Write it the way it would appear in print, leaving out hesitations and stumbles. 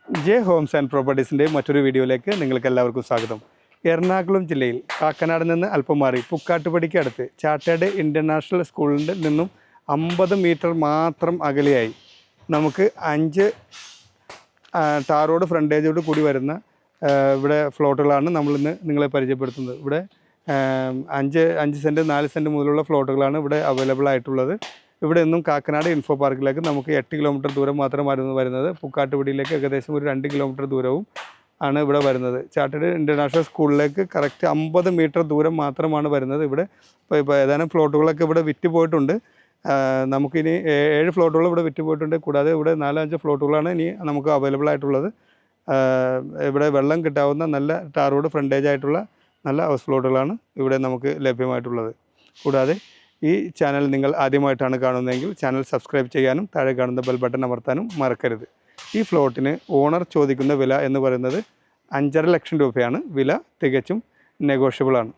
J Holmes and പ്രോപ്പർട്ടീസിൻ്റെ മറ്റൊരു വീഡിയോയിലേക്ക് നിങ്ങൾക്ക് എല്ലാവർക്കും സ്വാഗതം. എറണാകുളം ജില്ലയിൽ കാക്കനാട് നിന്ന് അല്പം മാറി പുക്കാട്ടുപടിക്ക് അടുത്ത് ചാർട്ടേഡ് ഇൻ്റർനാഷണൽ സ്കൂളിൽ നിന്നും 50 മീറ്റർ മാത്രം അകലെയായി നമുക്ക് 5 ടാർ റോഡ് ഫ്രണ്ടേജോട് കൂടി വരുന്ന ഇവിടെ ഫ്ലോട്ടുകളാണ് നമ്മളിന്ന് നിങ്ങളെ പരിചയപ്പെടുത്തുന്നത്. ഇവിടെ 5 സെൻറ്റ് 4 സെൻറ്റ് മുതലുള്ള ഫ്ലോട്ടുകളാണ് ഇവിടെ അവൈലബിൾ ആയിട്ടുള്ളത്. ഇവിടെ നിന്നും കാക്കനാട് ഇൻഫോ പാർക്കിലേക്ക് നമുക്ക് 8 കിലോമീറ്റർ ദൂരം മാത്രമായിരുന്നു വരുന്നത്. പുക്കാട്ടുപടിയിലേക്ക് ഏകദേശം ഒരു 2 കിലോമീറ്റർ ദൂരവും ആണ് ഇവിടെ വരുന്നത്. ചാർട്ടേഡ് ഇൻ്റർനാഷണൽ സ്കൂളിലേക്ക് കറക്റ്റ് 50 മീറ്റർ ദൂരം മാത്രമാണ് വരുന്നത്. ഇവിടെ ഇപ്പോൾ ഏതാനും ഫ്ലോട്ടുകളൊക്കെ ഇവിടെ വിറ്റ് പോയിട്ടുണ്ട്. നമുക്കിനി 7 ഫ്ലോട്ടുകൾ ഇവിടെ വിറ്റ് പോയിട്ടുണ്ട്. കൂടാതെ ഇവിടെ 4-5 ഫ്ലോട്ടുകളാണ് ഇനി നമുക്ക് അവൈലബിൾ ആയിട്ടുള്ളത്. ഇവിടെ വെള്ളം കിട്ടാവുന്ന നല്ല ടാർ റോഡ് ഫ്രണ്ടേജ് ആയിട്ടുള്ള നല്ല ഹൗസ് ഫ്ലോട്ടുകളാണ് ഇവിടെ നമുക്ക് ലഭ്യമായിട്ടുള്ളത്. കൂടാതെ ഈ ചാനൽ നിങ്ങൾ ആദ്യമായിട്ടാണ് കാണുന്നതെങ്കിൽ ചാനൽ സബ്സ്ക്രൈബ് ചെയ്യാനും താഴെ കാണുന്ന ബെൽ ബട്ടൺ അമർത്താനും മറക്കരുത്. ഈ ഫ്ലോട്ടിന് ഓണർ ചോദിക്കുന്ന വില എന്ന് പറയുന്നത് 5.5 ലക്ഷം രൂപയാണ്. വില തികച്ചും നെഗോഷ്യബിളാണ്.